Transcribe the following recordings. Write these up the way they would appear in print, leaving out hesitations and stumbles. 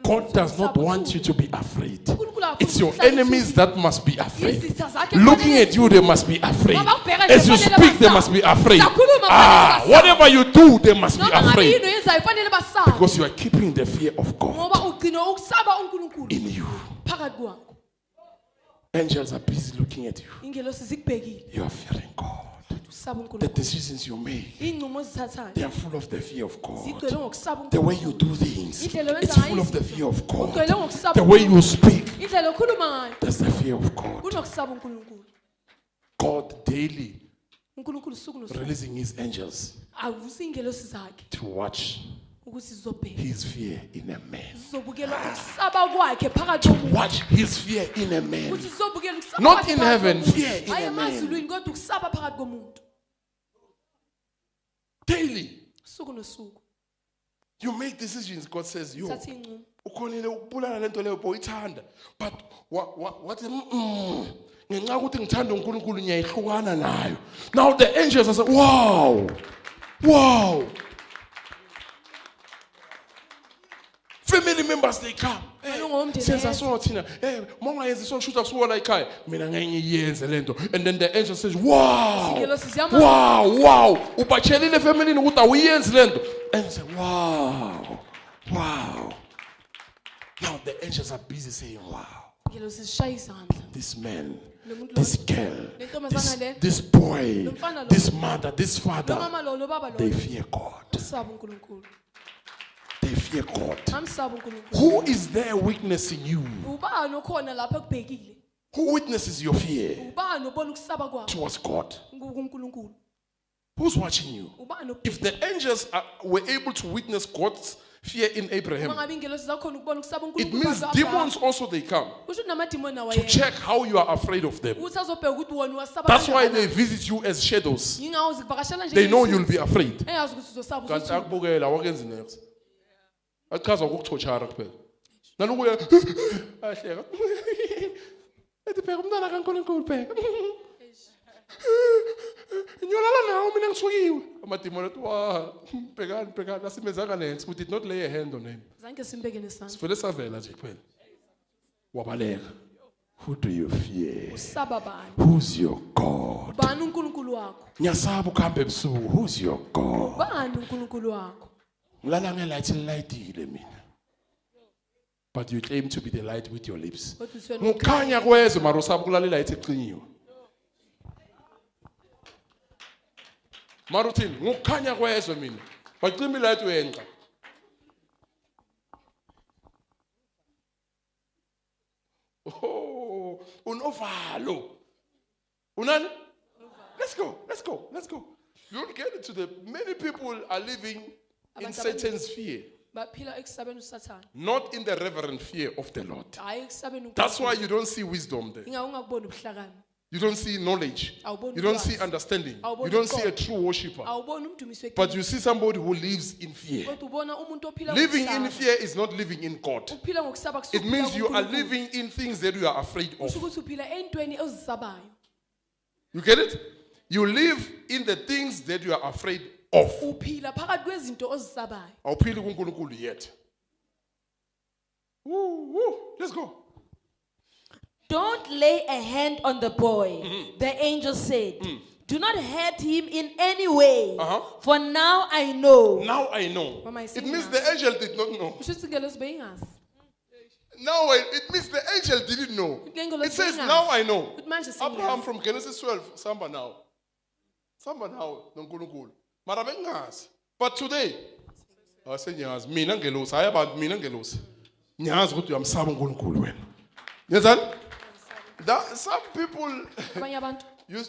God does not want you to be afraid. It's your enemies that must be afraid. Looking at you, they must be afraid. As you speak, they must be afraid. Whatever you do, they must be afraid. Because you are keeping the fear of God in you. Angels are busy looking at you. You are fearing God. The decisions you make, they are full of the fear of God. The way you do things, it's full of the fear of God. The way you speak, that's the fear of God. God daily releasing his angels to watch his fear in a man. To watch his fear in a man. Not in heaven, fear in a man. Daily. You make decisions, God says, you. But what? Now the angels are saying, wow. Wow. Family members, they come. Since I saw Tina, Mama is so shoot us like I years and then the angel says, wow, wow, wow. Upacheli the family in Uta years land. And say, wow, wow. Now the angels are busy saying, wow. This man, this girl, this boy, this mother, this father, they fear God. They fear God. Who is there witnessing you? Who witnesses your fear towards God? Who's watching you? If the angels were able to witness God's fear in Abraham, it means demons also they come to check how you are afraid of them. That's why they visit you as shadows. They know you'll be afraid. Akaza ukuthochara kuphela. Nalukuya ahleka. Ethi pheka umntana kaNkulunkulu pheka. Nyolala nawo mina ngisukiwe. Amadimoni athi wa bhekani asimezanga lento. We did not lay a hand on him. Zange simbeke nesandla. Sifele savela nje kuphela. Wabaleka. Who do you fear? Usaba bani? Who's your God? Bani uNkulunkulu wakho? Ngiyasaba ukuhamba ebusuku. Who's your God? Bani uNkulunkulu wakho? But you claim to be the light with your lips. Marutin, ngukanya kwezo mina. Bacima light wenqa. Oh, unovalo. Unani? Let's go. You'll get into the many people are living in Satan's fear. Not in the reverent fear of the Lord. That's why you don't see wisdom there. You don't see knowledge. You don't see understanding. You don't see a true worshipper. But you see somebody who lives in fear. Living in fear is not living in God. It means you are living in things that you are afraid of. You get it? You live in the things that you are afraid of. Yet. Let's go. Don't lay a hand on the boy, the angel said. Do not hurt him in any way. For now I know. Now I know. It means the angel did not know. Now it means the angel didn't know. It says now I know. Abraham from Genesis 12. Samba now. But today, I say nyaz mina ngelosi ayabantu mina ngelosi. Nyazi ukuthi uyamsaba uNkulunkulu wena. Yezani? Some people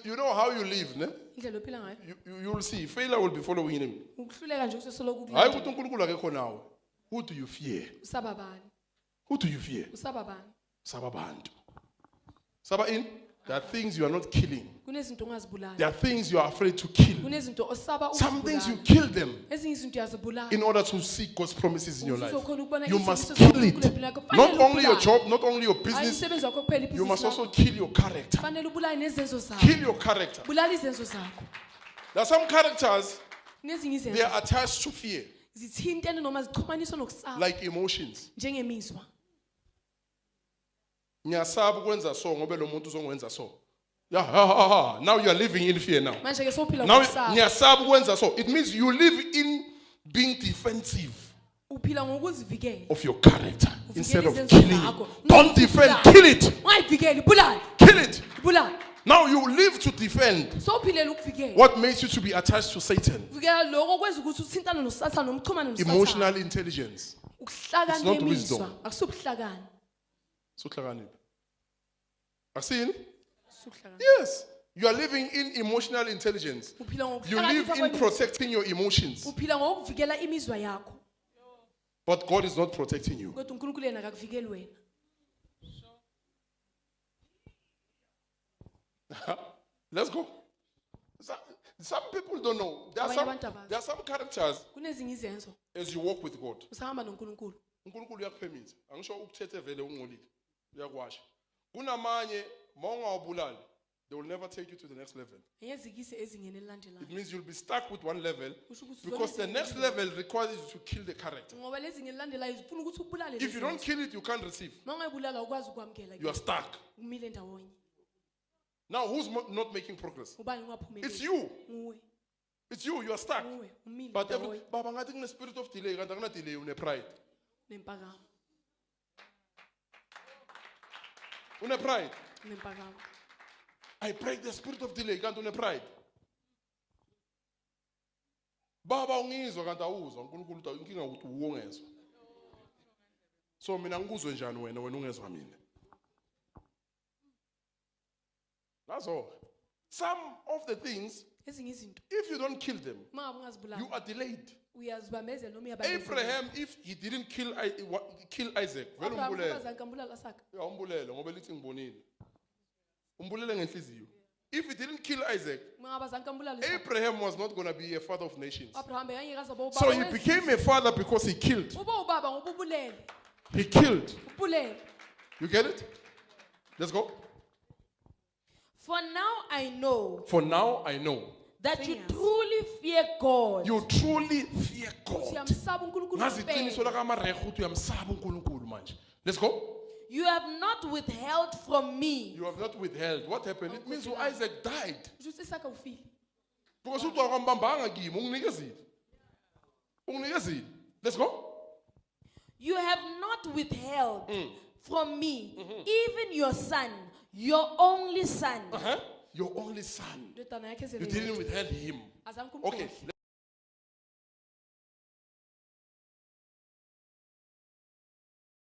you know how you live, ne? You will see failure will be following him. Hayi ukuthi uNkulunkulu akekho nawe. Who do you fear? Who do you fear? Saba bantu. Saba in? There are things you are not killing. There are things you are afraid to kill. Some things you kill them in order to seek God's promises in your life. You must kill it. Not only your job, not only your business. You must also kill your character. Kill your character. There are some characters, they are attached to fear. zithintene noma zixhumaniswa nokusaba like emotions. njengemizwa. Ngiyasaba ukwenza so ngoba lo muntu uzongwenza so. Yeah, ha. Now you are living in fear now. Manje ke sophila Now ngokusaba. ngiyasaba ukwenza so. It means you live in being defensive Uphila ngokuzivikela. of your character instead of izenzo killing zakho. it. Don't defend, kill it. Ungayivikeli, ibulale. Kill it. Ibulale. Now you live to defend Sophilela ukuvikela. what makes you to be attached to Satan. Uvikela lokho kwenza ukuthi uthintane noSathane nomxhumane noSathane. Emotional intelligence. Ukuhlakana It's not kwemizwa, wisdom. akusubuhlakani. Suhlakaniphi. Akusini? Akusubuhlakani. Yes. You are living in emotional intelligence. Uphila You live ngokuhlakanipha in kwemizwa. protecting your emotions. Uphila ngokuvikela imizwa yakho. But God is not protecting you. Kodwa uNkulunkulu yena akakuvikeli wena. Let's go. Some people don't know. Abanye abantu abazi. There are some characters Kunezinye izenzo as you walk with God. usahamba noNkulunkulu. uNkulunkulu uyakuphemisa. Angisho ukuthethe vele ungcolile. Uyakwasha. Kunamanye mawungawabulali, they will never take you to the next level. Ayezikise ezingeni elilandelayo. It means you'll be stuck with one level Kusho ukuthi because the uzolezi- next level requires you to kill the character. ngoba lezi ngeni elilandelayo zifuna ukuthi ubulale If you don't kill it, you can't receive. mangayibulala ukwazi ukwamkela You are stuck. umile ndawonye. Now, who's not making progress? Ubani ungaphumeleli? It's you. Nguwe. It's you. You are stuck. Nguwe umile But ndawonye baba ngathi kune spirit of delay, kanti akuna delay, une pride. nempakamo. Une pride. Nempakamo. I break the spirit of delay, kanti une pride. Baba ungizwa kanti awuzwa, uNkulunkulu uthi inkinga ukuthi uwongezwa. So mina ngikuzwe njani wena ungezwa mina? That's all. Some of the things, Ezinye izinto if you don't kill them, mangabe you ungazibulala are delayed. uyazibambezela noma uyabambezela. Abraham, if he didn't kill Isaac, vele Abraham umbulele. ukazange ambulala saka. Umbulele ngoba lithi ngibonile. Umbulele ngenhliziyo. If he didn't kill Isaac, Mangabe azange ambulala saka. Abraham was not going to be a father of nations. Abraham bekangeke aze abe ubaba. So he wezizwe. became a father because he killed. Uba ubaba ngoba ubulele. He killed. Ubulele. You get it? Let's go. For now I know For now I know. that you Yes. truly fear God. You truly fear Uthi God. uyamsaba uNkulunkulu Ngazi iqiniso ngempela. lakaMarehe ukuthi uyamsaba uNkulunkulu manje. Let's go. You have not withheld from me. You have not withheld. What happened? It means Isaac died. Kusho ukuthi Isaka ufile. Because uthi akwambambanga kimi unginikezile. Unginikezile. Let's go. You have not withheld from me even your son, your only son. Your only son. Indodana yakhe You ezelwe. didn't withhold him. Azange Okay. umkhohle.